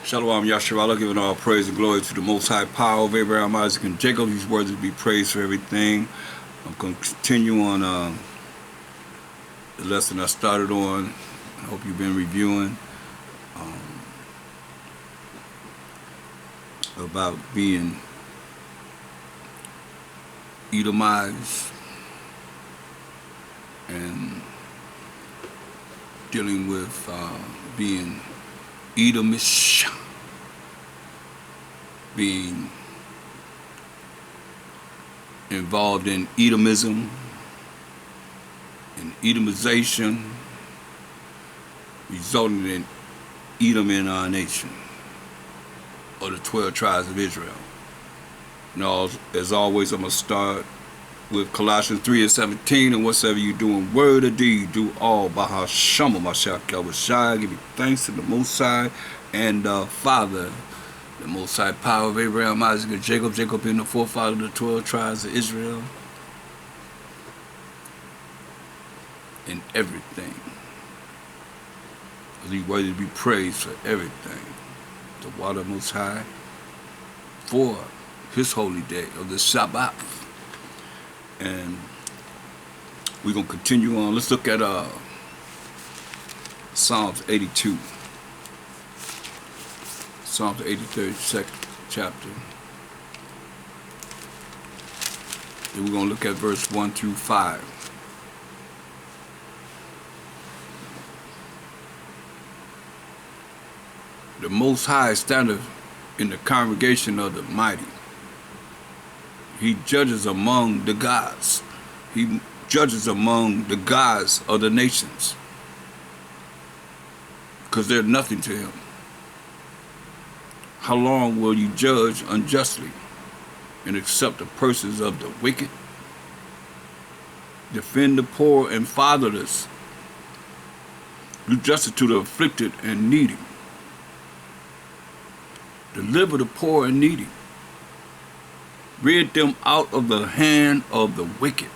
Shalom Yasharallah, giving all praise and glory to the Most High Power of Abraham, Isaac, and Jacob. He's worthy to be praised for everything. I'm going to continue on the lesson I started on. I hope you've been reviewing about being Edomized and dealing with being Edomish, being involved in Edomism and Edomization, resulting in Edom in our nation, or the 12 tribes of Israel. Now, as always, I'm going to start with Colossians 3:17, and whatsoever you do in word or deed, do all by Hashem Mashiach. Give you thanks to the Most High and Father, the Most High Power of Abraham, Isaac, and Jacob. Jacob being the forefather of the 12 tribes of Israel. In everything. He's worthy to be praised for everything. The water Most High for His holy day of the Shabbat. And we're going to continue on. Let's look at Psalms 82. Psalms 83rd chapter. And we're going to look at verse 1 through 5. The Most High standeth in the congregation of the mighty. He judges among the gods. He judges among the gods of the nations. Because they're nothing to him. How long will you judge unjustly and accept the purses of the wicked? Defend the poor and fatherless. Do justice to the afflicted and needy. Deliver the poor and needy. Rid them out of the hand of the wicked.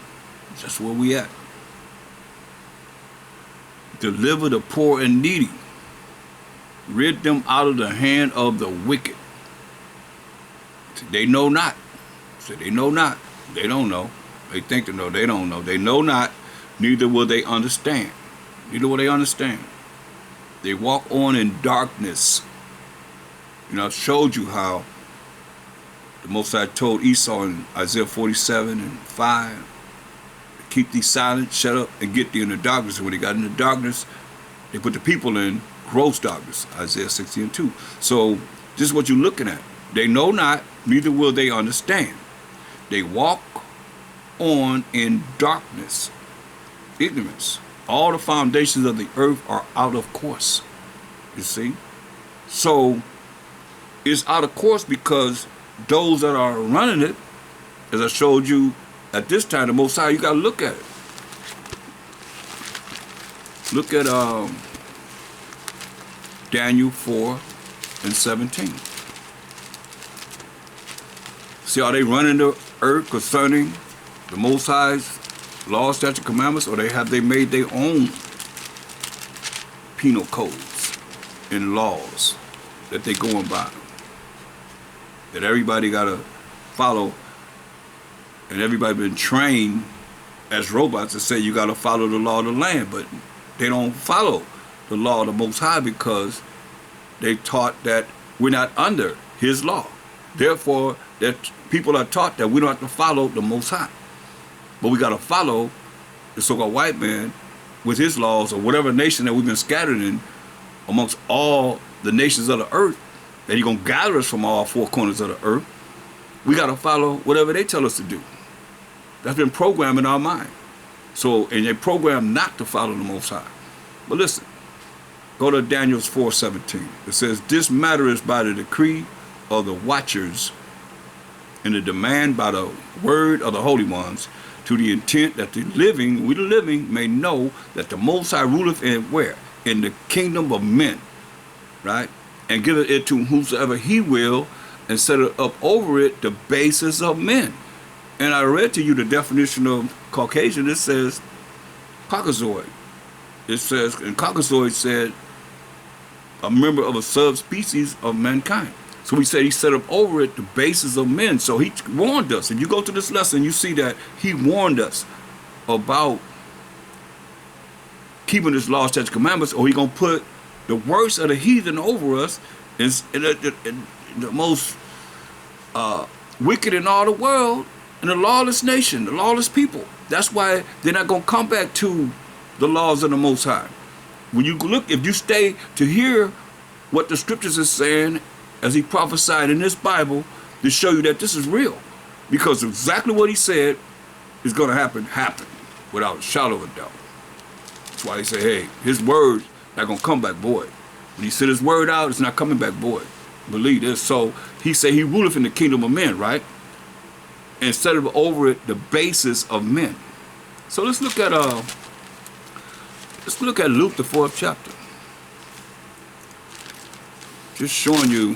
That's where we at. Deliver the poor and needy. Rid them out of the hand of the wicked. They know not. They know not. They don't know. They think they know. They don't know. They know not. Neither will they understand. Neither will they understand. They walk on in darkness. You know, I've showed you how the Most High told Esau in Isaiah 47:5, keep thee silent, shut up, and get thee in the darkness. And when they got in the darkness, they put the people in gross darkness, Isaiah 60:2. So this is what you're looking at. They know not, neither will they understand. They walk on in darkness, ignorance. All the foundations of the earth are out of course, you see. So it's out of course because those that are running it, as I showed you at this time, the Most High, you got to look at it. Look at Daniel 4:17. See how they running the earth concerning the Most High's laws, statutes, commandments, or have they made their own penal codes and laws that they going by, that everybody got to follow, and everybody been trained as robots to say you got to follow the law of the land, but they don't follow the law of the Most High because they taught that we're not under His law. Therefore, that people are taught that we don't have to follow the Most High, but we got to follow the so-called white man with his laws, or whatever nation that we've been scattered in amongst all the nations of the earth, that He's going to gather us from all four corners of the earth. We got to follow whatever they tell us to do. That's been programmed in our mind. So, and they programmed not to follow the Most High. But listen, go to Daniel 4:17. It says, this matter is by the decree of the watchers and the demand by the word of the holy ones, to the intent that we the living, may know that the Most High ruleth in where? In the kingdom of men, right? And giveth it to whomsoever He will, and set it up over it the basis of men. And I read to you the definition of Caucasian. It says Caucasoid. It says, and Caucasoid said a member of a subspecies of mankind. So we said he set up over it the basis of men. So he warned us. If you go to this lesson, you see that he warned us about keeping his laws, statutes, commandments, or he gonna put the worst of the heathen over us, in the most wicked in all the world, and the lawless nation, the lawless people. That's why they're not gonna come back to the laws of the Most High. When you look, if you stay to hear what the scriptures is saying, as he prophesied in this Bible, to show you that this is real, because exactly what he said is gonna happen without a shadow of a doubt. That's why he say, hey, his word not gonna come back void. When he sent his word out, it's not coming back void. Believe this. So he said he ruleth in the kingdom of men, right? And set up over it the basis of men. So let's look at Luke the 4th chapter. Just showing you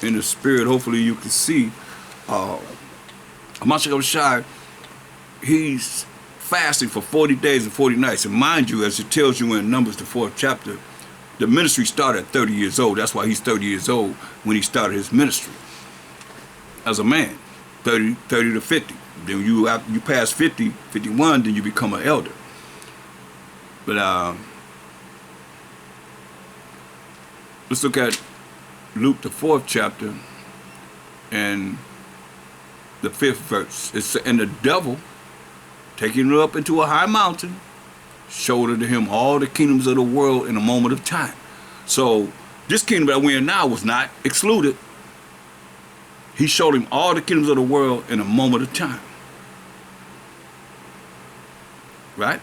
in the spirit, hopefully you can see Mashiach, he's fasting for 40 days and 40 nights. And mind you, as it tells you in Numbers the 4th chapter, the ministry started at 30 years old. That's why he's 30 years old when he started his ministry as a man, 30 to 50. Then you pass 50, 51, then you become an elder. But let's look at Luke the 4th chapter and the 5th verse. It's, and the devil, taking it up into a high mountain, showed unto him all the kingdoms of the world in a moment of time. So this kingdom that we're in now was not excluded. He showed him all the kingdoms of the world in a moment of time. Right?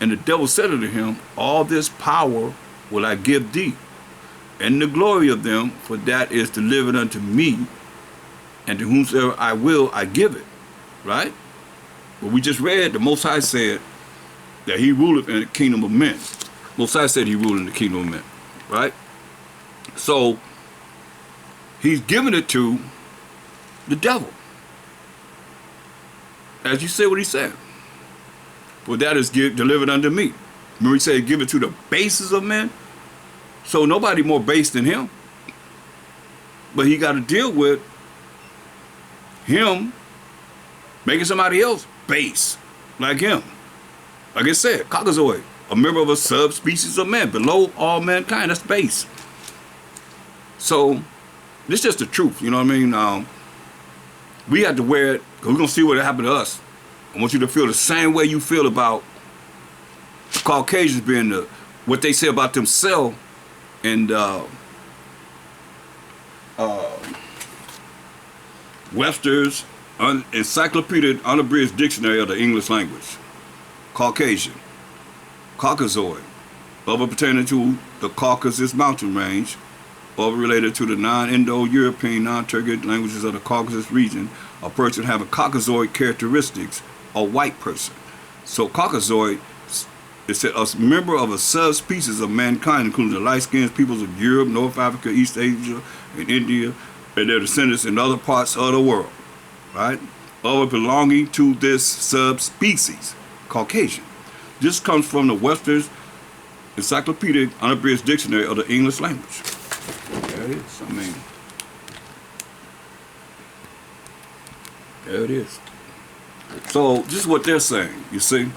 And the devil said unto him, all this power will I give thee, and the glory of them, for that is delivered unto me, and to whomsoever I will I give it. Right? But we just read, the Most High said that he ruleth in the kingdom of men. Most High said he ruled in the kingdom of men. Right? So he's giving it to the devil. As you said what he said. For that is delivered unto me. Remember he said give it to the bases of men. So nobody more base than him. But he got to deal with him making somebody else base like him. Like I said, Caucasoid, a member of a subspecies of man, below all mankind. That's base. So this is just the truth, you know what I mean? We have to wear it because we're going to see what happened to us. I want you to feel the same way you feel about the Caucasians being what they say about themselves and Webster's Encyclopedic Unabridged Dictionary of the English Language. Caucasian, Caucasoid, other pertaining to the Caucasus mountain range, other related to the non-Indo-European, non-Turkic languages of the Caucasus region, a person having Caucasoid characteristics, a white person. So Caucasoid is a member of a subspecies of mankind, including the light-skinned peoples of Europe, North Africa, East Asia, and India, and their descendants in other parts of the world, right? Other belonging to this subspecies, Caucasian. This comes from the Webster's Encyclopedic Unabridged Dictionary of the English Language. There it is. I mean, there it is. So this is what they're saying, you see?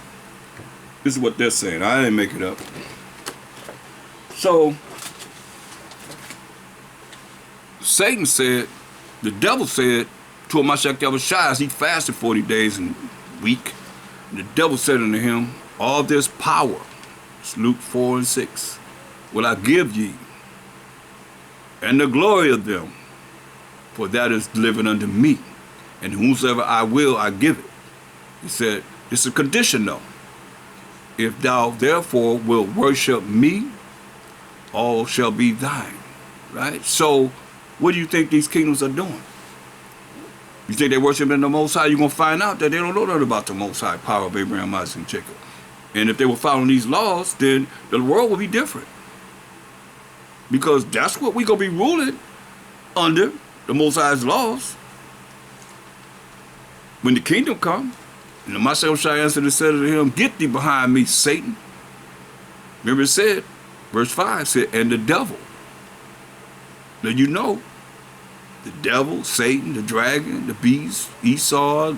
This is what they're saying. I didn't make it up. So Satan said, the devil said to Mashiach Yahushua as he fasted 40 days and week, and the devil said unto him, all this power, it's Luke 4 and 6, will I give ye, and the glory of them, for that is delivered unto me, and whomsoever I will, I give it. He said, it's a condition though. If thou therefore wilt worship me, all shall be thine. Right? So, what do you think these kingdoms are doing? You think they worshiping the Most High? You're going to find out that they don't know nothing about the Most High power of Abraham, Isaac, and Jacob. And if they were following these laws, then the world will be different. Because that's what we're going to be ruling under, the Most High's laws. When the kingdom comes, and the Mashiach answered and said to him, get thee behind me, Satan. Remember it said, Verse 5 said, and the devil. Now you know, the devil, Satan, the dragon, the beast, Esau,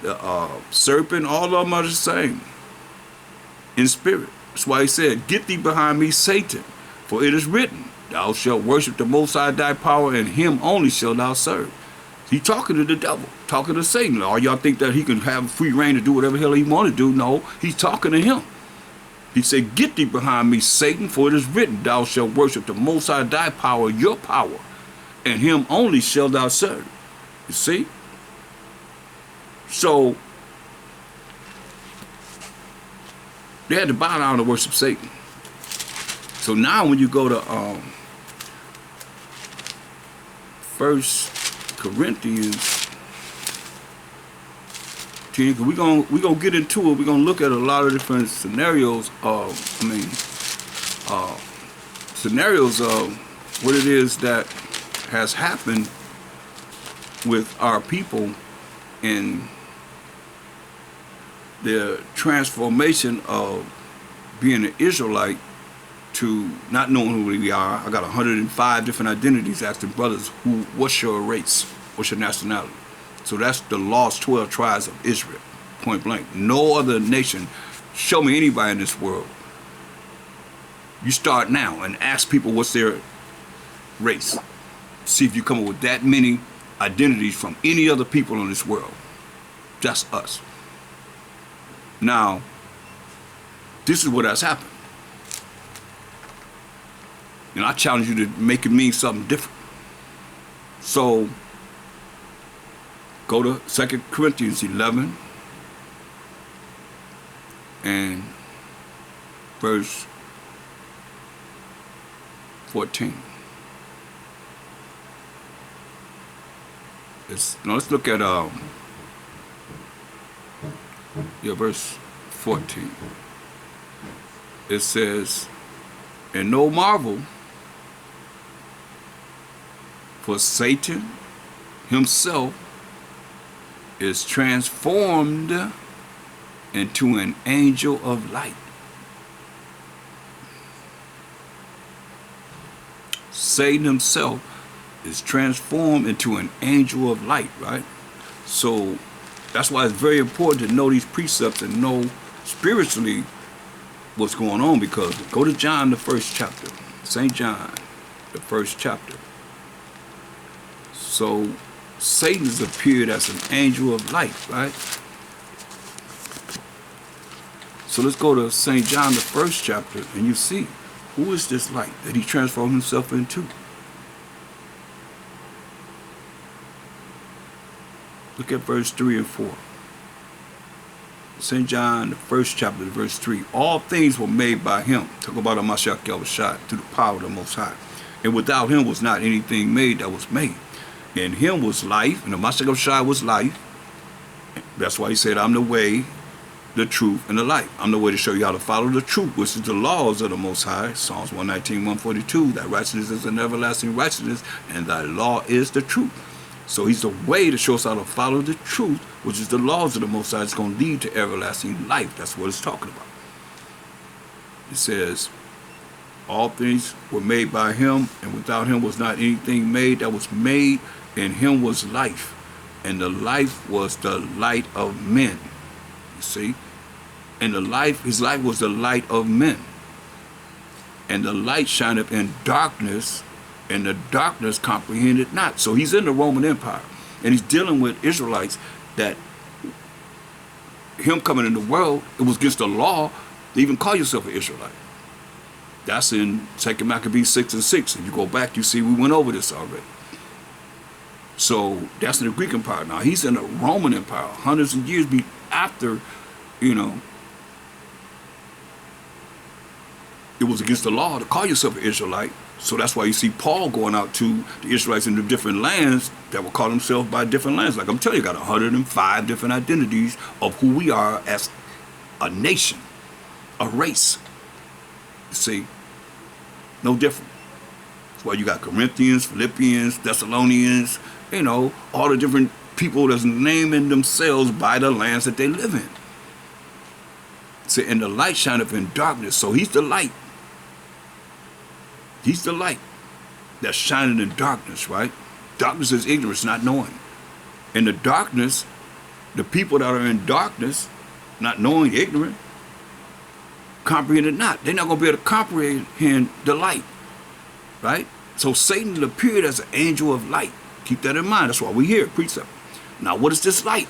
the serpent, all of them are the same in spirit. That's why he said, get thee behind me, Satan, for it is written, thou shalt worship the Most High thy power, and him only shalt thou serve. He talking to the devil, talking to Satan. All y'all think that he can have free reign to do whatever the hell he want to do. No, he's talking to him. He said, get thee behind me, Satan, for it is written, thou shalt worship the Most High thy power, your power, and him only shalt thou serve. You see? So, they had to bow down to worship Satan. So now when you go to 1 Corinthians 10, we're gonna get into it. We're gonna look at a lot of different scenarios scenarios of what it is that has happened with our people in the transformation of being an Israelite to not knowing who we are. I got 105 different identities asking brothers, what's your race? What's your nationality? So that's the lost 12 tribes of Israel, point blank. No other nation, show me anybody in this world. You start now and ask people what's their race. See if you come up with that many identities from any other people in this world. Just us. Now, this is what has happened. And I challenge you to make it mean something different. So, go to 2 Corinthians 11 and verse 14. Let's look at verse 14. It says, and no marvel, for Satan himself is transformed into an angel of light. Satan himself is transformed into an angel of light, right? So that's why it's very important to know these precepts and know spiritually what's going on, because go to John, the 1st chapter. St. John, the 1st chapter. So Satan has appeared as an angel of light, right? So let's go to St. John, the 1st chapter, and you see, who is this light that he transformed himself into? Look at verse 3 and 4. St. John, the 1st chapter, verse 3. All things were made by him. Talk about Mashiach Yahushua, through the power of the Most High. And without him was not anything made that was made. In him was life, and the Mashiach Yahushua was life. That's why he said, I'm the way, the truth, and the life. I'm the way to show you how to follow the truth, which is the laws of the Most High. Psalms 119, 142. Thy righteousness is an everlasting righteousness, and thy law is the truth. So he's the way to show us how to follow the truth, which is the laws of the Most High. It's going to lead to everlasting life. That's what it's talking about. It says, all things were made by him, and without him was not anything made that was made. In him was life, and the life was the light of men. You see? And his life was the light of men. And the light shineth in darkness, and the darkness comprehended not. So he's in the Roman Empire, and he's dealing with Israelites that him coming in the world, it was against the law to even call yourself an Israelite. That's in 2 Maccabees 6 and 6. If you go back, you see we went over this already. So that's in the Greek Empire. Now he's in the Roman Empire, hundreds of years after, it was against the law to call yourself an Israelite. So that's why you see Paul going out to the Israelites in the different lands that will call themselves by different lands. Like I'm telling you, got 105 different identities of who we are as a nation, a race. You see, no different. That's why you got Corinthians, Philippians, Thessalonians, all the different people that's naming themselves by the lands that they live in. See, and the light shineth in darkness. So he's the light. He's the light that's shining in darkness, right? Darkness is ignorance, not knowing. In the darkness, the people that are in darkness, not knowing, ignorant, comprehend it not. They're not going to be able to comprehend the light, right? So Satan appeared as an angel of light. Keep that in mind. That's why we hear precept. Now, what is this light?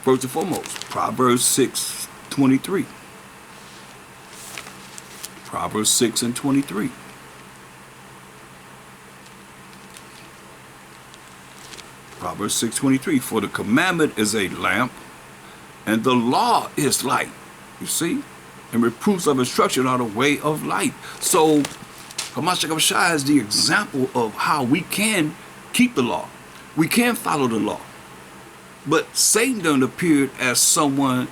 First and foremost, Proverbs 6:23. Proverbs 6:23. Proverbs 6:23. For the commandment is a lamp, and the law is light. You see? And reproofs of instruction are the way of light. So, Hamashiach is the example of how we can keep the law. We can follow the law. But Satan done appeared as someone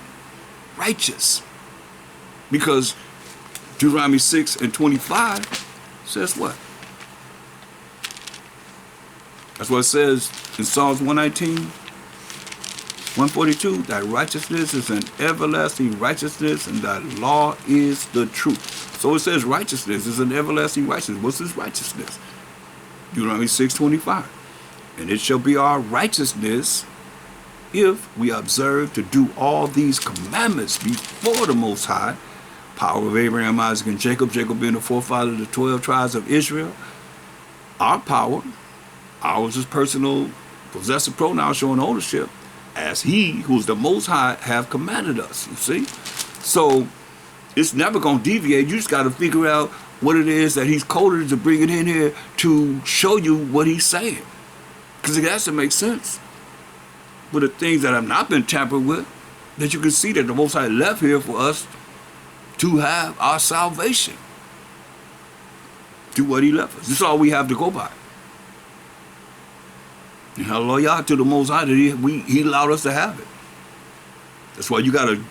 righteous. Because Deuteronomy 6:25 says what? That's what it says in Psalms 119, 142. Thy righteousness is an everlasting righteousness, and thy law is the truth. So it says righteousness is an everlasting righteousness. What's this righteousness? Deuteronomy 6:25. And it shall be our righteousness if we observe to do all these commandments before the Most High, power of Abraham, Isaac, and Jacob, Jacob being the forefather of the 12 tribes of Israel. Our power, ours is personal, possessive pronoun showing ownership, as he who is the Most High have commanded us, you see? So it's never going to deviate. You just got to figure out what it is that he's coded to bring it in here to show you what he's saying. Because it has to make sense. But the things that have not been tampered with, that you can see that the Most High left here for us to have our salvation. Do what he left us. This is all we have to go by. And hallelujah to the Most High that he allowed us to have it. That's why you got to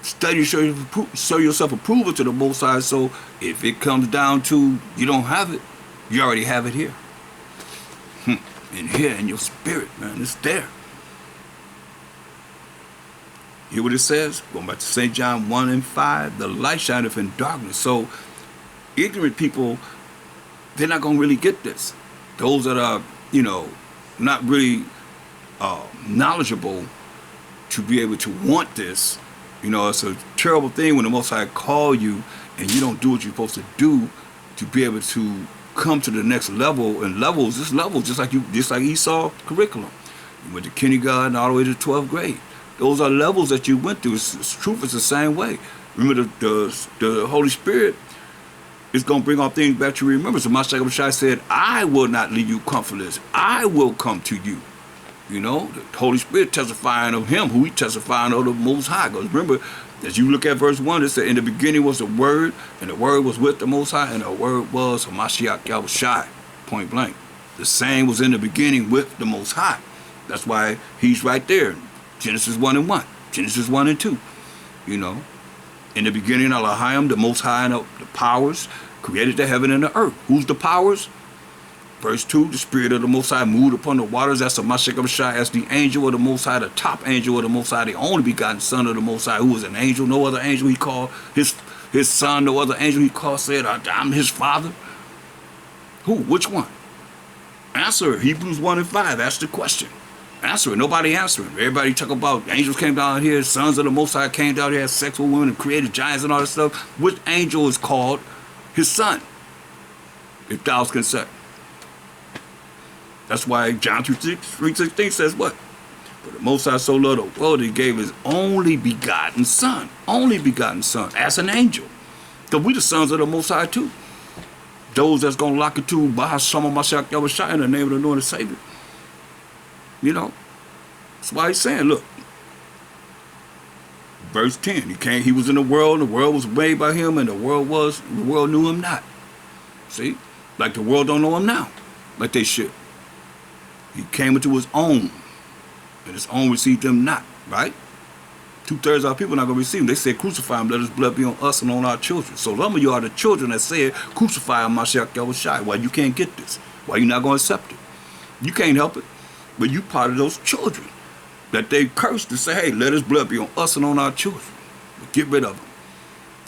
study, show yourself approval to the Most High. So if it comes down to you don't have it, you already have it here. In here, in your spirit, man, it's there. Hear what it says? Going back to St. John 1:5, the light shineth in darkness. So ignorant people, they're not going to really get this. Those that are, not really knowledgeable to be able to want this, it's a terrible thing when the Most High call you and you don't do what you're supposed to do to be able to come to the next level. And levels, this level, just like Esau curriculum. You went to kindergarten all the way to 12th grade. Those are levels that you went through. It's truth is the same way. Remember, the Holy Spirit is going to bring all things back to remembrance. So Mashiach said, I will not leave you comfortless. I will come to you. The Holy Spirit testifying of him, who he testifying of the Most High. Because remember, as you look at verse 1, it said, in the beginning was the Word, and the Word was with the Most High, and the Word was Hamashiach Yahushai, point blank. The same was in the beginning with the Most High. That's why he's right there. Genesis 1:1, Genesis 1:2. In the beginning, Elohim, the Most High, and the powers, created the heaven and the earth. Who's the powers? Verse 2, the Spirit of the Most High moved upon the waters. That's the Mashiach as the angel of the Most High, the top angel of the Most High, the only begotten Son of the Most High, who was an angel. No other angel he called his son. No other angel he called said, I'm his father. Who? Which one? Answer. Hebrews 1:5. That's the question. Answer it. Nobody answering. Everybody talk about angels came down here, sons of the Most High came down here, had sex with women and created giants and all that stuff. Which angel is called his son? If thou consent. That's why John 3:16 says what? But the Most High so loved the world, he gave his only begotten son. Only begotten son. As an angel. Because we the sons of the Most High too. Those that's going to lock it to Bahashama Mashiach Yahushua in the name of the Lord and Savior. That's why he's saying, look, verse 10, he was in the world, and the world was made by him, and the world knew him not. See? Like the world don't know him now, like they should. He came into his own, and his own received him not, right? 2/3 of our people not going to receive him. They said, crucify him, let his blood be on us and on our children. So some of you are the children that said, crucify him, Mashiach Yahushua. Why you can't get this? Why you not going to accept it? You can't help it. But you part of those children that they cursed to say, hey, let his blood be on us and on our children. But get rid of them.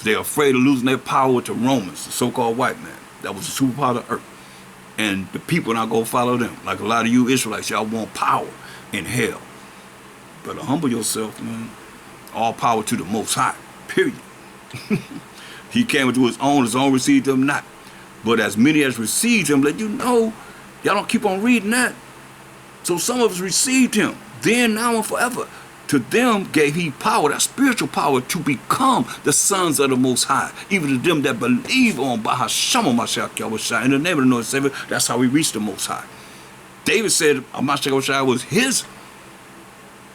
They're afraid of losing their power to Romans, the so-called white man. That was the superpower of the earth. And the people not going to follow them. Like a lot of you Israelites, y'all want power in hell. Better humble yourself, man. All power to the Most High, period. He came into his own received them not. But as many as received him, let you know, y'all don't keep on reading that. So some of us received him, then, now, and forever. To them gave he power, that spiritual power, to become the sons of the Most High. Even to them that believe on Bahasham Mashiach Yahushua. In the name of the Lord and Savior, that's how we reach the Most High. David said Mashiach Yahushua was his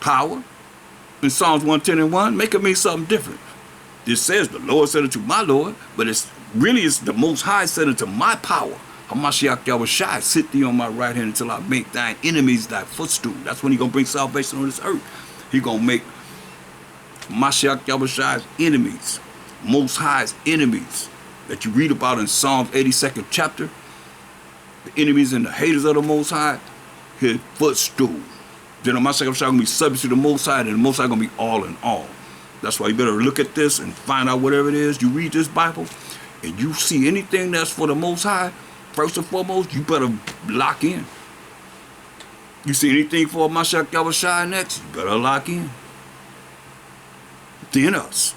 power. In Psalms 110:1, make it mean something different. It says the Lord said unto my Lord, but it's the Most High said unto my power. Hamashiach Yahushua, sit thee on my right hand until I make thine enemies thy footstool. That's when he's going to bring salvation on this earth. He's going to make Mashiach Yahushua's enemies, Most High's enemies, that you read about in Psalms 82nd chapter, the enemies and the haters of the Most High, his footstool. Then the Mashiach Yahushua going to be subject to the Most High, and the Most High going to be all in all. That's why you better look at this and find out whatever it is. You read this Bible, and you see anything that's for the Most High, first and foremost, you better lock in. You see anything for Mashiach Yahushua next, you better lock in. Then us.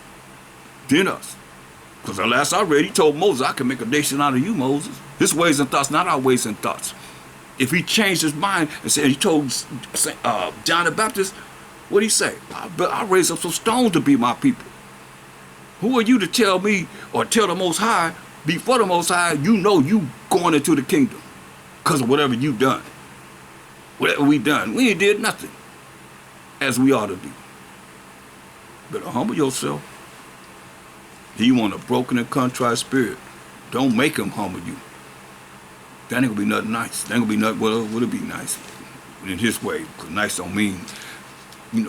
Because the last I read, he told Moses, I can make a nation out of you, Moses. His ways and thoughts, not our ways and thoughts. If he changed his mind and said, he told John the Baptist, what did he say? I'll raise up some stones to be my people. Who are you to tell me or tell the Most High, before the Most High, you know you going into the kingdom because of whatever you done. Whatever we done, we ain't did nothing as we ought to be. Better humble yourself. He want a broken and contrite spirit. Don't make him humble you. That ain't gonna be nothing nice. That ain't gonna be nothing, well, would it be nice in his way? Because nice don't mean,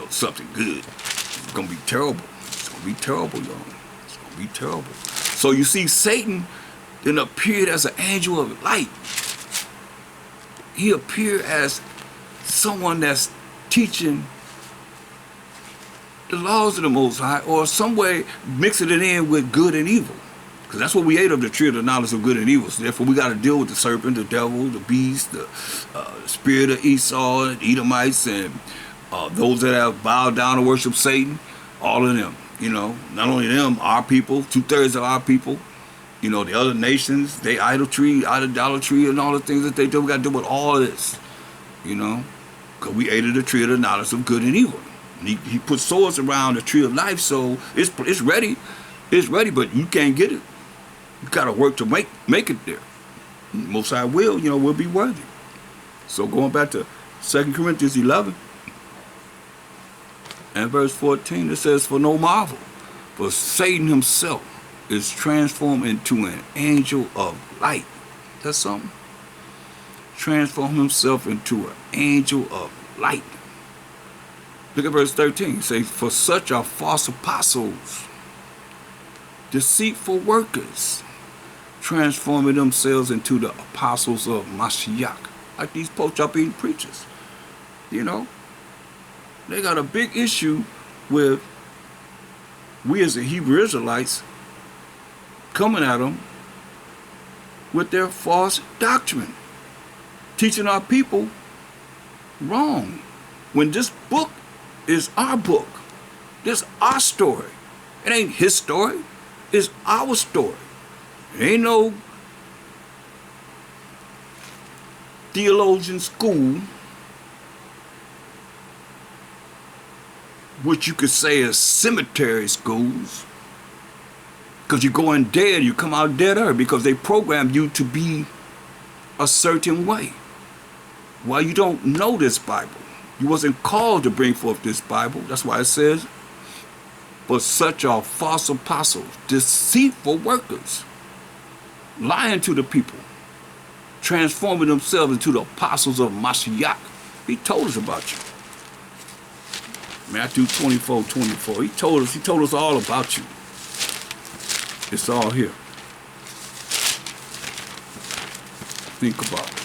something good. It's gonna be terrible. It's gonna be terrible, y'all. It's gonna be terrible. So you see, Satan then appeared as an angel of light. He appeared as someone that's teaching the laws of the Most High, or some way mixing it in with good and evil. Because that's what we ate of, the tree of the knowledge of good and evil. So therefore we got to deal with the serpent, the devil, the beast, the spirit of Esau, the Edomites, and those that have bowed down to worship Satan, all of them. Not only them, our people, 2/3 of our people, the other nations, they idolatry, and all the things that they do. We got to deal with all of this, because we ate of the tree of the knowledge of good and evil. And he put swords around the tree of life, so it's ready. It's ready, but you can't get it. You got to work to make it there. Most High will be worthy. So going back to 2 Corinthians 11 and verse 14, it says, for no marvel, for Satan himself is transformed into an angel of light. That's something. Transform himself into an angel of light. Look at verse 13. It says, for such are false apostles, deceitful workers, transforming themselves into the apostles of Mashiach. Like these pork-chop eating preachers. They got a big issue with we as the Hebrew Israelites coming at them with their false doctrine, teaching our people wrong. When this book is our book, this is our story. It ain't his story, it's our story. It ain't no theologian school, which you could say is cemetery schools, because you go in dead, you come out deader, because they programmed you to be a certain way. Why you don't know this Bible? You wasn't called to bring forth this Bible. That's why it says, but such are false apostles, deceitful workers, lying to the people, transforming themselves into the apostles of Mashiach. He told us about you. Matthew 24:24. He told us all about you. It's all here. Think about it.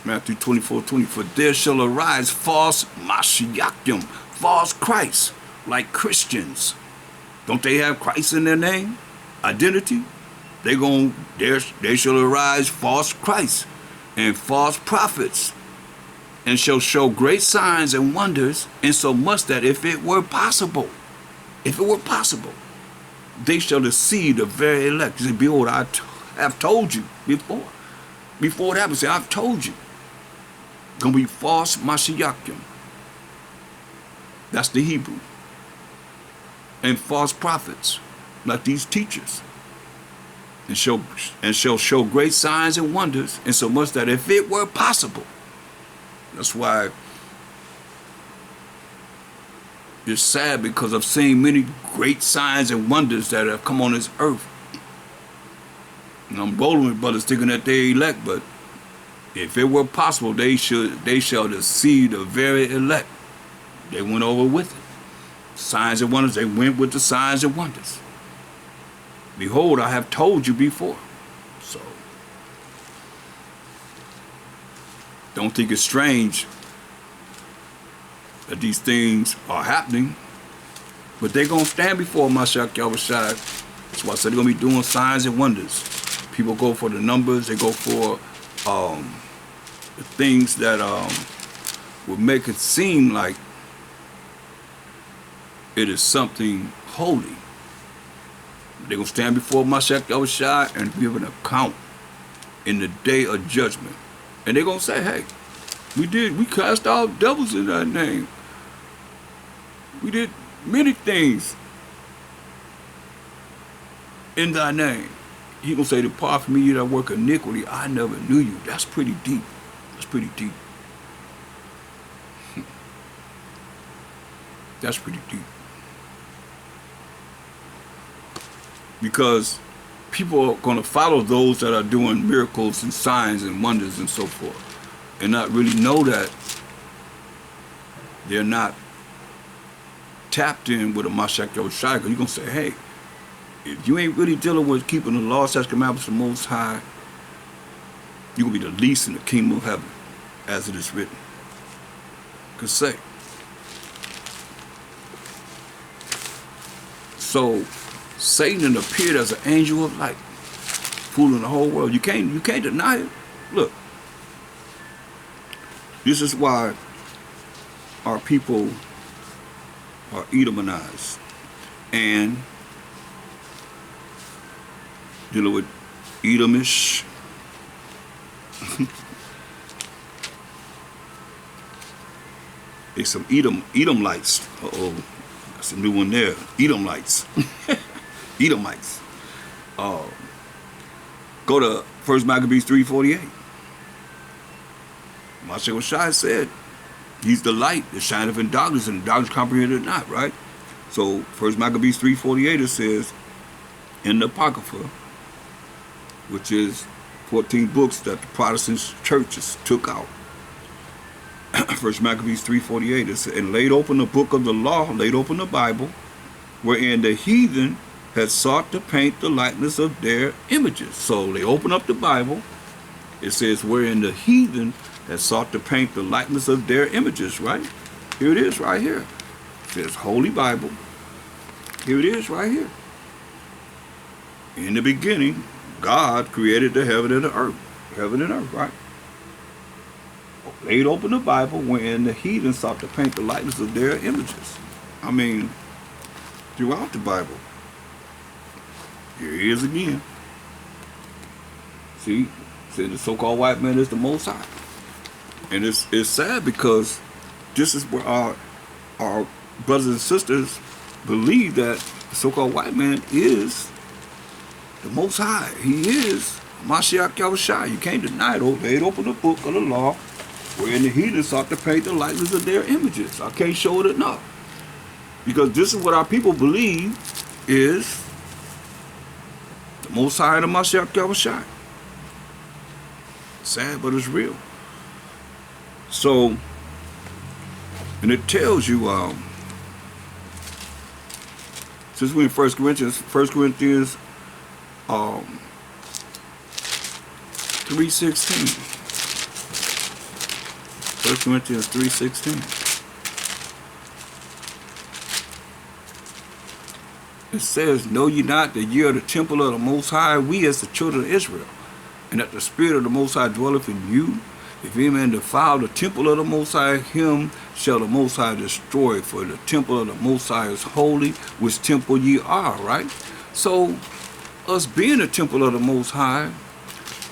Matthew 24:24. There shall arise false Mashiachim, false Christ, like Christians. Don't they have Christ in their name? Identity? There shall arise false Christs and false prophets, and shall show great signs and wonders, insomuch that if it were possible, they shall deceive the very elect. He said, behold, I have told you before. Before it happens, say, I've told you. Gonna be false Mashiachim. That's the Hebrew. And false prophets, like these teachers. And shall show great signs and wonders, insomuch that if it were possible. That's why it's sad, because I've seen many great signs and wonders that have come on this earth. And I'm rolling with brothers thinking that they elect, but if it were possible, they shall deceive the very elect. They went over with it. Signs and wonders, they went with the signs and wonders. Behold, I have told you before. So, don't think it's strange that these things are happening, but they're going to stand before Mashiach Yahushua. That's why I said they're going to be doing signs and wonders. People go for the numbers, they go for the things that would make it seem like it is something holy. They're going to stand before Mashiach Yahushua and give an account in the day of judgment. And they're going to say, hey, we cast out devils in thy name. We did many things in thy name. He going to say, depart from me, you that work iniquity. I never knew you. That's pretty deep. That's pretty deep. That's pretty deep. Because people are going to follow those that are doing miracles and signs and wonders and so forth, and not really know that they're not tapped in with a Mashiach Yahushua. Because you're going to say, hey, if you ain't really dealing with keeping the law, statutes, commandments of the Most High, you're going to be the least in the kingdom of heaven, as it is written. Could say. So, Satan appeared as an angel of light, fooling the whole world. You can't deny it. Look, this is why our people are Edominized and dealing with Edomish. There's some Edomites. Uh-oh, that's a new one there. Edomites. Edomites. Go to 1 Maccabees 3:48. Mashiach Shai said, he's the light that shineth in darkness, and the darkness comprehended it not, right? So 1 Maccabees 3:48, it says, in the Apocrypha, which is 14 books that the Protestant churches took out. 1 Maccabees 3:48, it said, and laid open the book of the law, laid open the Bible, wherein the heathen had sought to paint the likeness of their images. So they open up the Bible. It says, wherein the heathen had sought to paint the likeness of their images, right? Here it is right here. It says, Holy Bible. Here it is right here. In the beginning, God created the heaven and the earth. Heaven and earth, right? Laid open the Bible, wherein the heathen sought to paint the likeness of their images. I mean, throughout the Bible. Here he is again. See, said the so-called white man is the Most High. And it's sad, because this is where our brothers and sisters believe that the so-called white man is the Most High. He is Mashiach Yahushua. You can't deny it. They'd open the book of the law, wherein the heathen sought to paint the likeness of their images. I can't show it enough. Because this is what our people believe is the Most High and the Mashiach Yahushua. Sad, but it's real. So, and it tells you, since we're in 1 Corinthians 3:16. 1 Corinthians 3:16. It says, know ye not that ye are the temple of the Most High, we as the children of Israel, and that the Spirit of the Most High dwelleth in you? If any man defile the temple of the Most High, him shall the Most High destroy, for the temple of the Most High is holy, which temple ye are, right? So, us being the temple of the Most High,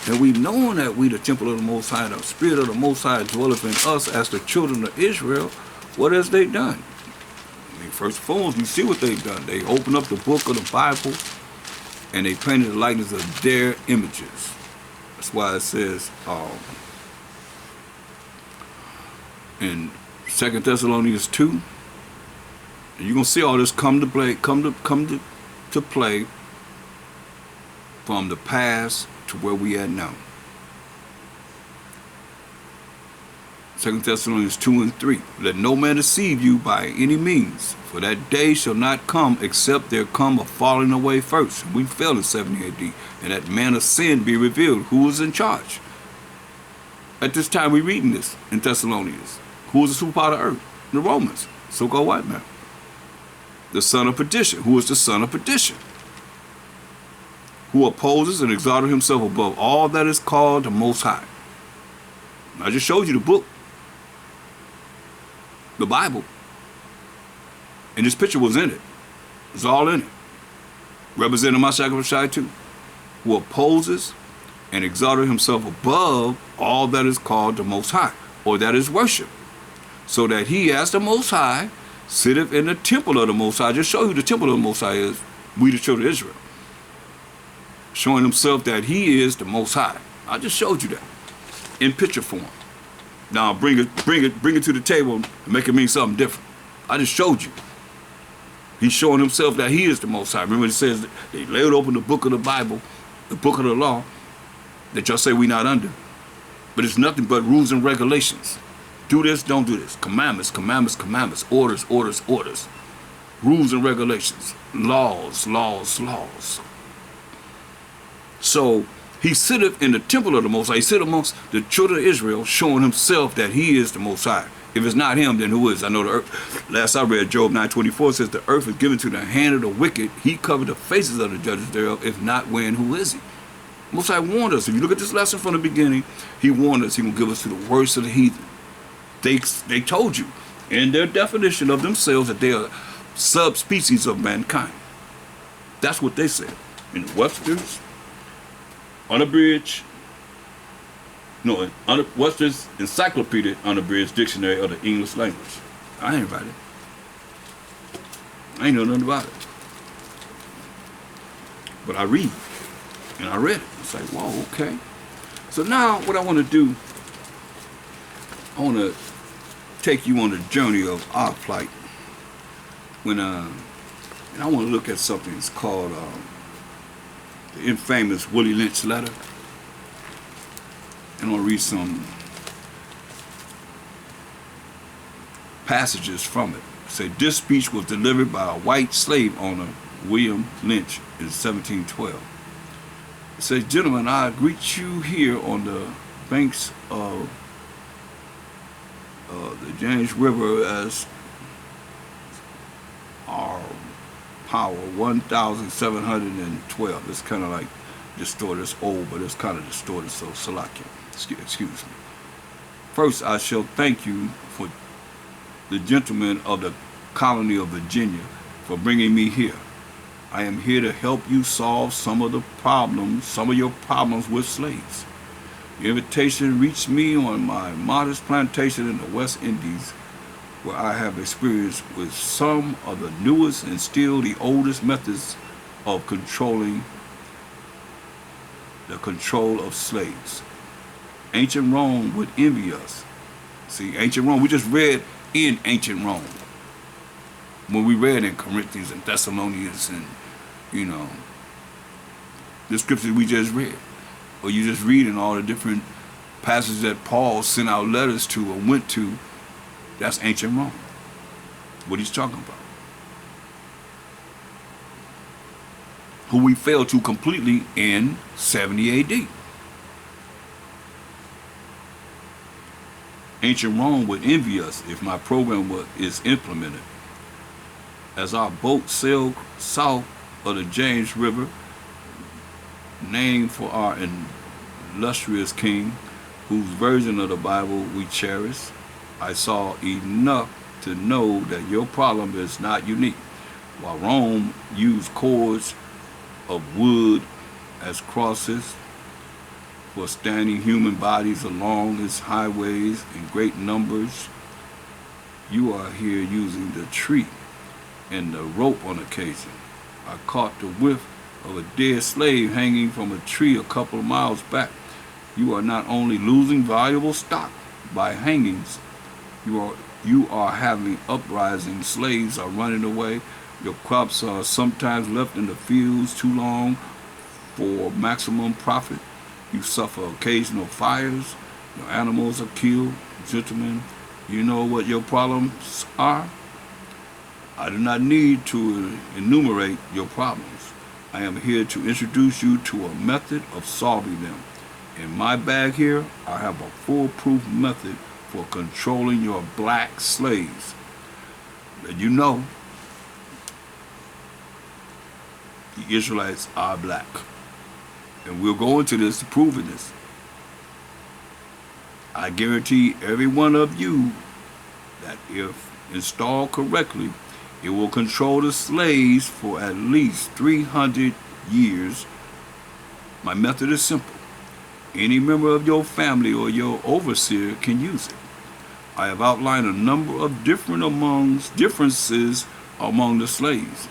and we knowing that we the temple of the Most High, the Spirit of the Most High dwelleth in us as the children of Israel, what has they done? I mean, first and foremost, you see what they've done. They opened up the book of the Bible, and they painted the likeness of their images. That's why it says in 2 Thessalonians 2, and you're gonna see all this come to play from the past to where we at now. 2 Thessalonians 2 and 3. Let no man deceive you by any means, for that day shall not come except there come a falling away first. We fell in 70 AD, and that man of sin be revealed. Who is in charge? At this time we're reading this in Thessalonians. Who is the superpower of earth? The Romans, so-called white man. The son of perdition. Who is the son of perdition? Who opposes and exalted himself above all that is called the Most High. I just showed you the book, the Bible, and this picture was in it. It's all in it. Representing my sacrifice too. Who opposes and exalted himself above all that is called the Most High, or that is worship, so that he, as the Most High, sitteth in the temple of the Most High. I just show you the temple of the Most High is we the children of Israel, showing himself that he is the Most High. I just showed you that in picture form. Now bring it to the table and make it mean something different. I just showed you. He's showing himself that he is the Most High. Remember it says that they laid open the book of the Bible, the book of the law, that y'all say we not under. But it's nothing but rules and regulations. Do this, don't do this. Commandments, commandments, commandments. Orders, orders, orders. Rules and regulations. Laws, laws, laws. So he sitteth in the temple of the Most High. He sitteth amongst the children of Israel, showing himself that he is the Most High. If it's not him, then who is? I know the earth. Last I read, Job 9:24 says, the earth is given to the hand of the wicked. He covered the faces of the judges thereof. If not, when, who is he? Most High warned us. If you look at this lesson from the beginning, he warned us he will give us to the worst of the heathen. They told you in their definition of themselves that they are subspecies of mankind. That's what they said. In Webster's Webster's Encyclopedia Unabridged Dictionary of the English Language. I ain't write it. I ain't know nothing about it. But I read. And I read it. It's like, whoa, okay. So now what I want to do, I want to take you on the journey of our plight. And I want to look at something that's called the infamous Willie Lynch letter. And I'm going to read some passages from it. It says, this speech was delivered by a white slave owner, William Lynch, in 1712. It says, gentlemen, I greet you here on the banks of the James River as our power 1,712. It's kind of like distorted. It's old, but it's kind of distorted, so Salakia. Excuse me. First, I shall thank you for the gentlemen of the colony of Virginia for bringing me here. I am here to help you solve some of your problems with slaves. The invitation reached me on my modest plantation in the West Indies, where I have experience with some of the newest and still the oldest methods of controlling the control of slaves. Ancient Rome would envy us. See, ancient Rome, we just read in ancient Rome. When we read in Corinthians and Thessalonians and, the scriptures we just read. Or you just read in all the different passages that Paul sent out letters to or went to, that's ancient Rome. What he's talking about. Who we fell to completely in 70 AD. Ancient Rome would envy us if my program is implemented. As our boat sailed south of the James River, named for our illustrious king, whose version of the Bible we cherish, I saw enough to know that your problem is not unique. While Rome used cords of wood as crosses for standing human bodies along its highways in great numbers, you are here using the tree and the rope on occasion. I caught the whiff of a dead slave hanging from a tree a couple of miles back. You are not only losing valuable stock by hangings, you are having uprising. Slaves are running away. Your crops are sometimes left in the fields too long for maximum profit. You suffer occasional fires. Your animals are killed. Gentlemen, you know what your problems are? I do not need to enumerate your problems. I am here to introduce you to a method of solving them. In my bag here, I have a foolproof method for controlling your black slaves. Let you know, the Israelites are black. And we'll go into this to prove this. I guarantee every one of you that if installed correctly, it will control the slaves for at least 300 years. My method is simple. Any member of your family or your overseer can use it. I have outlined a number of differences among the slaves,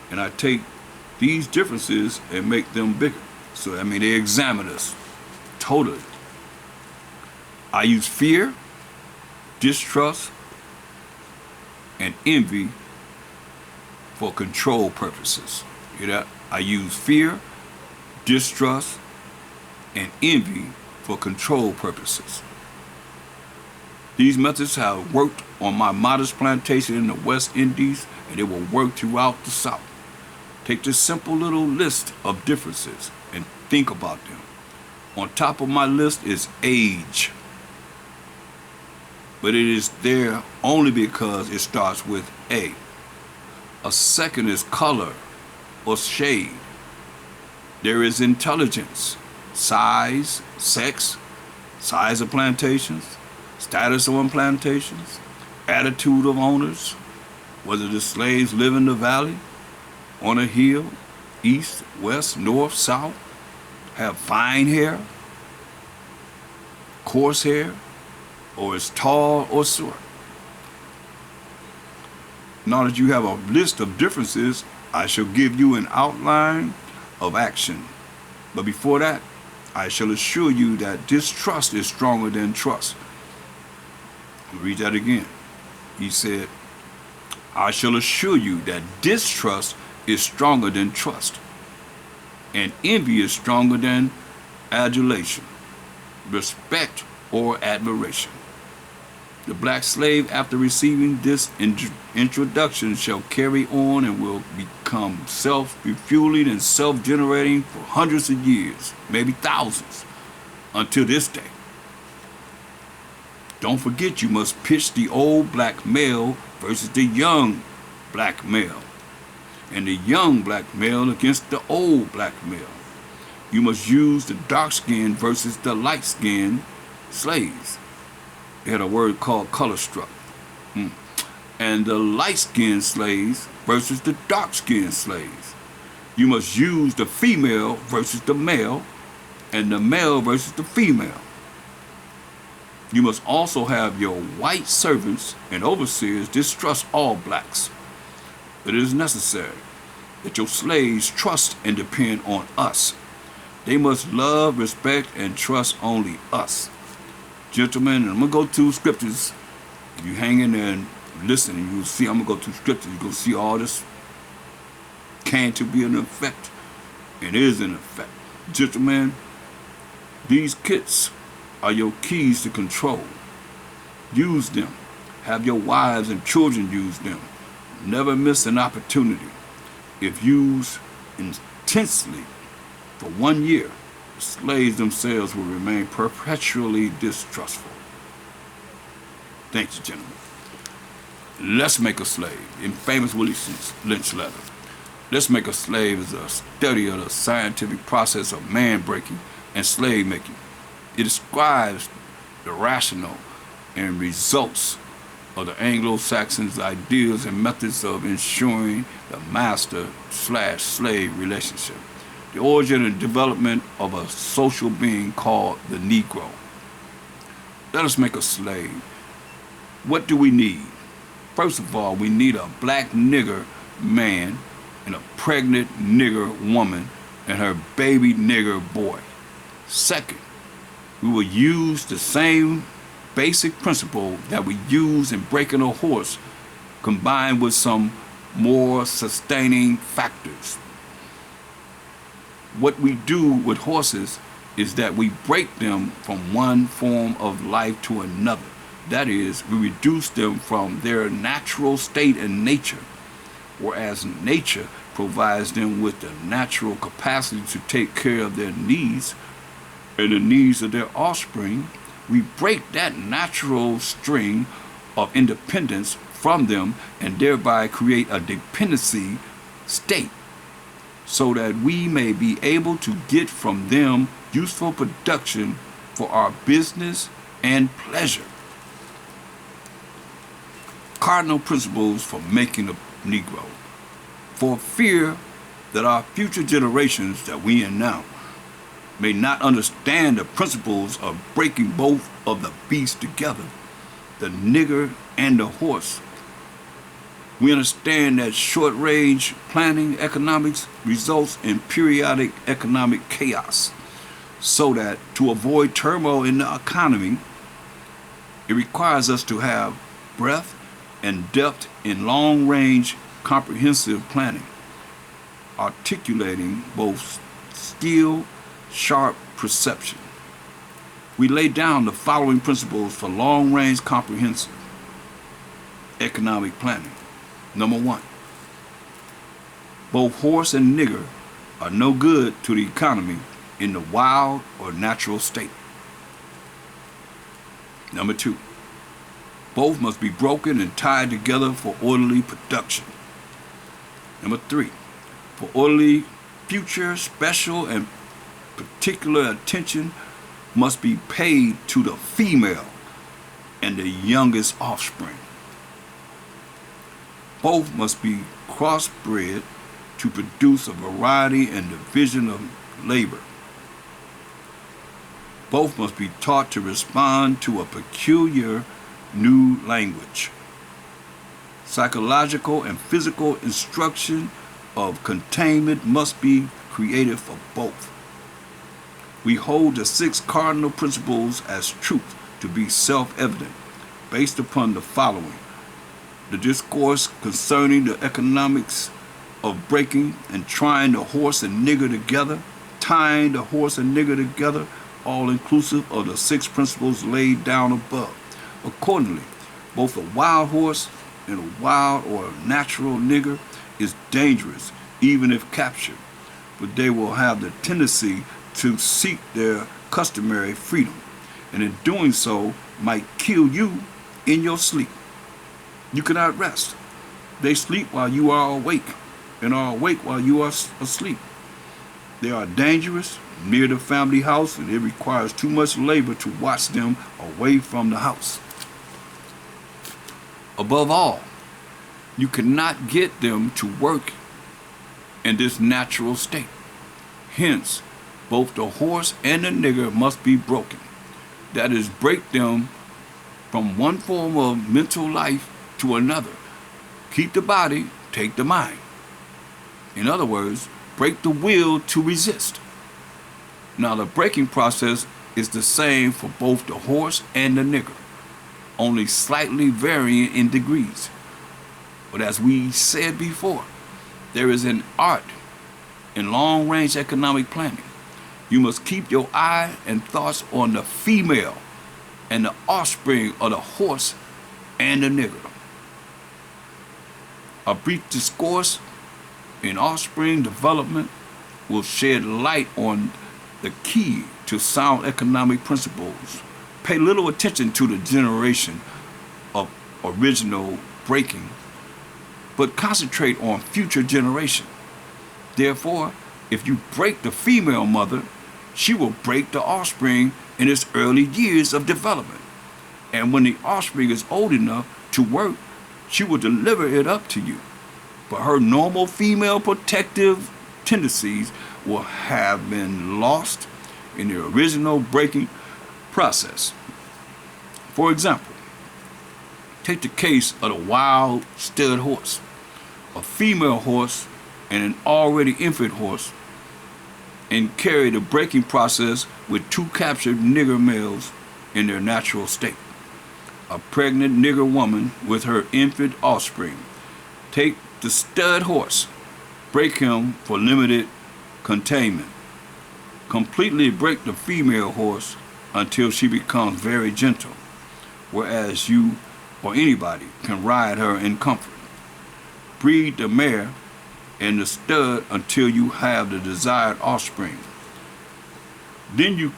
and I take these differences and make them bigger. So they examine us totally. I use fear, distrust, and envy for control purposes. Hear that? I use fear, distrust, and envy for control purposes. These methods have worked on my modest plantation in the West Indies, and they will work throughout the South. Take this simple little list of differences and think about them. On top of my list is age, but it is there only because it starts with A. A second is color or shade. There is intelligence, size, sex, size of plantations, status on plantations, attitude of owners, whether the slaves live in the valley, on a hill, east, west, north, south, have fine hair, coarse hair, or is tall or short. Now that you have a list of differences, I shall give you an outline of action. But before that, I shall assure you that distrust is stronger than trust. I'll read that again. He said, I shall assure you that distrust is stronger than trust, and envy is stronger than adulation, respect, or admiration. The black slave, after receiving this introduction, shall carry on and will become self-refueling and self-generating for hundreds of years, maybe thousands, until this day. Don't forget, you must pitch the old black male versus the young black male, and the young black male against the old black male. You must use the dark-skinned versus the light-skinned slaves. They had a word called color struck. And the light-skinned slaves versus the dark-skinned slaves. You must use the female versus the male, and the male versus the female. You must also have your white servants and overseers distrust all blacks. But it is necessary that your slaves trust and depend on us. They must love, respect, and trust only us. Gentlemen, I'm going to go to scriptures. If you hang in there and listen, and you'll see, I'm going to go to scriptures. You're going to see all this can to be in effect, and is in effect. Gentlemen, these kits are your keys to control. Use them. Have your wives and children use them. Never miss an opportunity. If used intensely for 1 year, the slaves themselves will remain perpetually distrustful. Thank you, gentlemen. Let's Make a Slave, in famous Willie Lynch letter. Let's Make a Slave is a study of the scientific process of man breaking and slave making. It describes the rationale and results of the Anglo-Saxons' ideas and methods of ensuring the master/slave relationship, the origin and development of a social being called the Negro. Let us make a slave. What do we need? First of all, we need a black nigger man and a pregnant nigger woman and her baby nigger boy. Second, we will use the same basic principle that we use in breaking a horse, combined with some more sustaining factors. What we do with horses is that we break them from one form of life to another. That is, we reduce them from their natural state and nature, whereas nature provides them with the natural capacity to take care of their needs and the needs of their offspring. We break that natural string of independence from them and thereby create a dependency state so that we may be able to get from them useful production for our business and pleasure. Cardinal principles for making a Negro. For fear that our future generations that we in now may not understand the principles of breaking both of the beasts together, the nigger and the horse, we understand that short-range planning economics results in periodic economic chaos, so that to avoid turmoil in the economy, it requires us to have breadth and depth in long-range comprehensive planning, articulating both skill, sharp perception. We lay down the following principles for long-range comprehensive economic planning. Number one, both horse and nigger are no good to the economy in the wild or natural state. Number two, both must be broken and tied together for orderly production. Number three, for orderly future, special and particular attention must be paid to the female and the youngest offspring. Both must be crossbred to produce a variety and division of labor. Both must be taught to respond to a peculiar new language. Psychological and physical instruction of containment must be created for both. We hold the 6 cardinal principles as truth to be self-evident, based upon the following: the discourse concerning the economics of breaking and trying the horse and nigger together, tying the horse and nigger together, all inclusive of the 6 principles laid down above. Accordingly, both a wild horse and a wild or natural nigger is dangerous, even if captured, but they will have the tendency to seek their customary freedom, and in doing so might kill you in your sleep. You cannot rest. They sleep while you are awake, and are awake while you are asleep. They are dangerous near the family house, and it requires too much labor to watch them away from the house. Above all, you cannot get them to work in this natural state. Hence, both the horse and the nigger must be broken. That is, break them from one form of mental life to another. Keep the body, take the mind. In other words, break the will to resist. Now, the breaking process is the same for both the horse and the nigger, only slightly varying in degrees. But as we said before, there is an art in long-range economic planning. You must keep your eye and thoughts on the female and the offspring of the horse and the nigger. A brief discourse in offspring development will shed light on the key to sound economic principles. Pay little attention to the generation of original breaking, but concentrate on future generation. Therefore, if you break the female mother, she will break the offspring in its early years of development. And when the offspring is old enough to work, she will deliver it up to you. But her normal female protective tendencies will have been lost in the original breaking process. For example, take the case of the wild stud horse. A female horse and an already infant horse, and carry the breaking process with two captured nigger males in their natural state. A pregnant nigger woman with her infant offspring. Take the stud horse, break him for limited containment. Completely break the female horse until she becomes very gentle, whereas you or anybody can ride her in comfort. Breed the mare and the stud until you have the desired offspring. Then you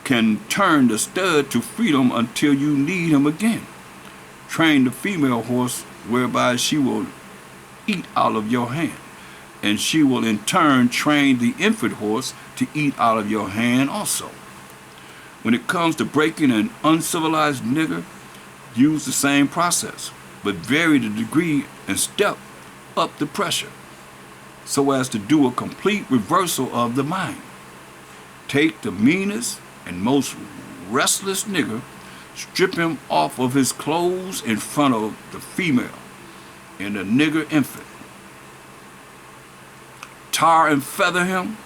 can turn the stud to freedom until you need him again. Train the female horse whereby she will eat out of your hand, and she will in turn train the infant horse to eat out of your hand also. When it comes to breaking an uncivilized nigger, use the same process, but vary the degree and step up the pressure, so as to do a complete reversal of the mind. Take the meanest and most restless nigger, strip him off of his clothes in front of the female and the nigger infant. Tar and feather him,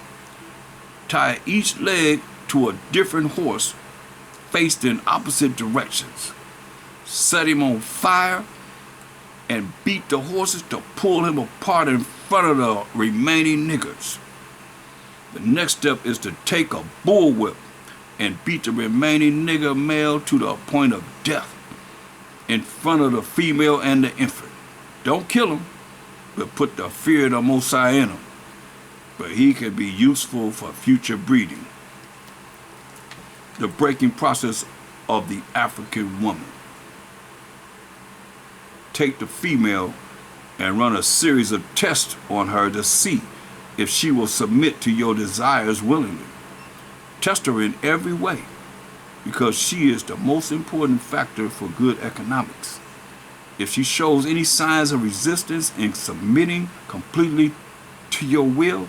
tie each leg to a different horse faced in opposite directions. Set him on fire and beat the horses to pull him apart in front of the remaining niggers. The next step is to take a bullwhip and beat the remaining nigger male to the point of death in front of the female and the infant. Don't kill him, but put the fear of the Most High in him. But he can be useful for future breeding. The breaking process of the African woman. Take the female and run a series of tests on her to see if she will submit to your desires willingly. Test her in every way, because she is the most important factor for good economics. If she shows any signs of resistance in submitting completely to your will,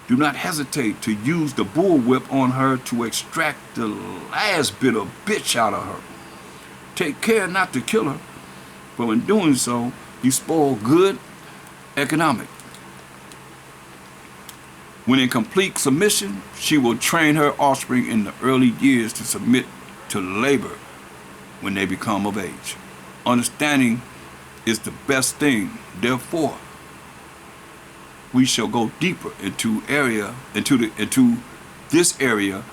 do not hesitate to use the bullwhip on her to extract the last bit of bitch out of her. Take care not to kill her, but in doing so, you spoil good economic. When in complete submission, she will train her offspring in the early years to submit to labor when they become of age. Understanding is the best thing. Therefore, we shall go deeper into this area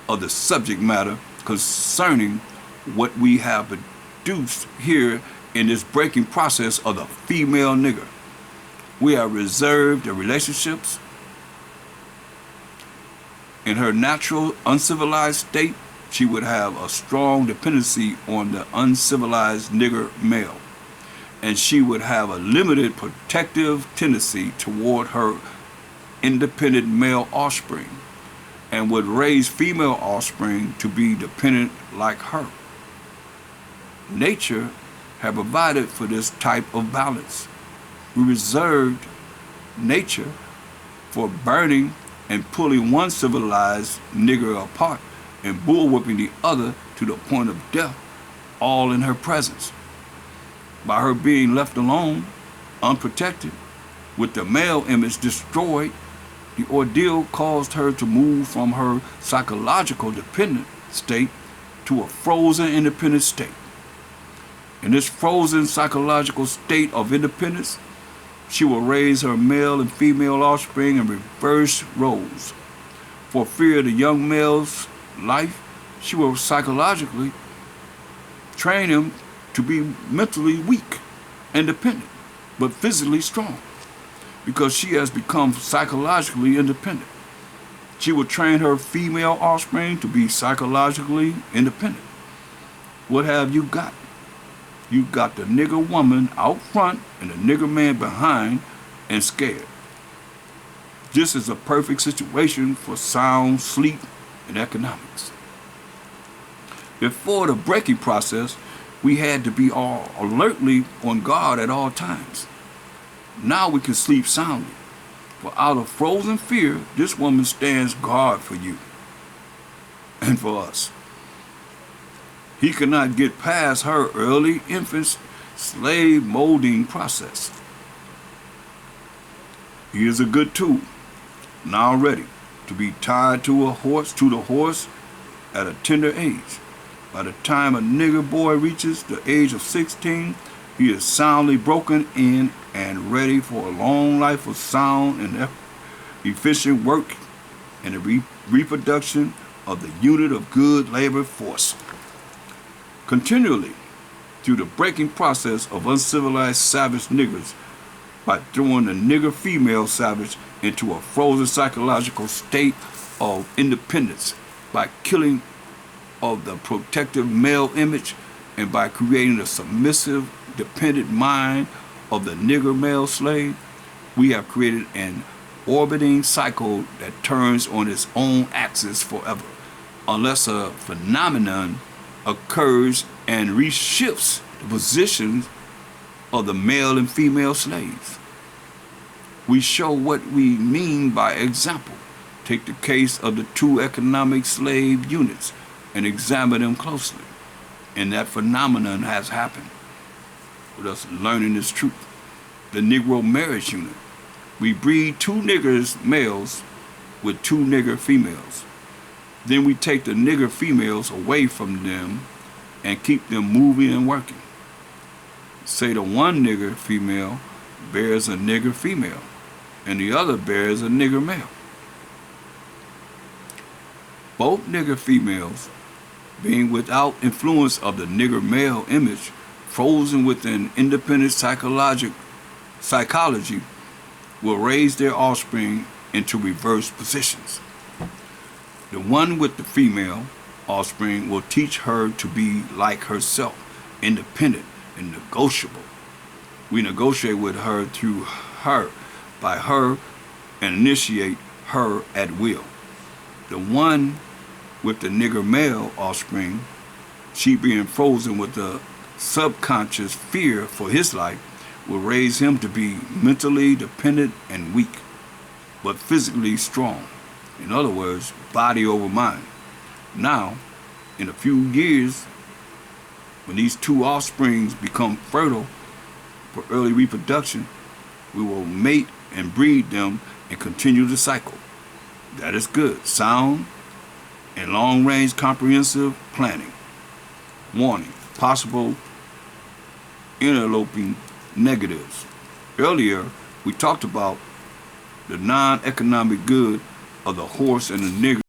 of the subject matter concerning what we have produced here in this breaking process of the female nigger. We have reserved the relationships in her natural uncivilized state. She would have a strong dependency on the uncivilized nigger male, and she would have a limited protective tendency toward her independent male offspring, and would raise female offspring to be dependent like her. Nature had provided for this type of balance. We reserved nature for burning and pulling one civilized nigger apart and bullwhipping the other to the point of death, all in her presence. By her being left alone, unprotected, with the male image destroyed, the ordeal caused her to move from her psychological dependent state to a frozen independent state. In this frozen psychological state of independence, she will raise her male and female offspring in reverse roles. For fear of the young male's life, she will psychologically train him to be mentally weak and dependent, but physically strong, because she has become psychologically independent. She will train her female offspring to be psychologically independent. What have you got? You got the nigger woman out front and the nigger man behind and scared. This is a perfect situation for sound sleep and economics. Before the breaking process, we had to be all alertly on guard at all times. Now we can sleep soundly. For out of frozen fear, this woman stands guard for you and for us. He cannot get past her early infant slave molding process. He is a good tool, now ready to be tied to the horse at a tender age. By the time a nigger boy reaches the age of 16, he is soundly broken in and ready for a long life of sound and efficient work and the reproduction of the unit of good labor force. Continually, through the breaking process of uncivilized savage niggers, by throwing the nigger female savage into a frozen psychological state of independence, by killing of the protective male image, and by creating a submissive, dependent mind of the nigger male slave, we have created an orbiting cycle that turns on its own axis forever, unless a phenomenon occurs and reshifts the positions of the male and female slaves. We show what we mean by example. Take the case of the two economic slave units and examine them closely. And that phenomenon has happened with us learning this truth. The Negro marriage unit. We breed two niggers males with two nigger females. Then we take the nigger females away from them and keep them moving and working. Say the one nigger female bears a nigger female and the other bears a nigger male. Both nigger females, being without influence of the nigger male image, frozen within independent psychology, will raise their offspring into reverse positions. The one with the female offspring will teach her to be like herself, independent and negotiable. We negotiate with her through her, by her, and initiate her at will. The one with the nigger male offspring, she being frozen with the subconscious fear for his life, will raise him to be mentally dependent and weak, but physically strong. In other words, body over mind. Now, in a few years, when these two offsprings become fertile for early reproduction, we will mate and breed them and continue the cycle. That is good, sound, and long-range comprehensive planning. Warning, possible interloping negatives. Earlier, we talked about the non-economic good of the horse and the nigger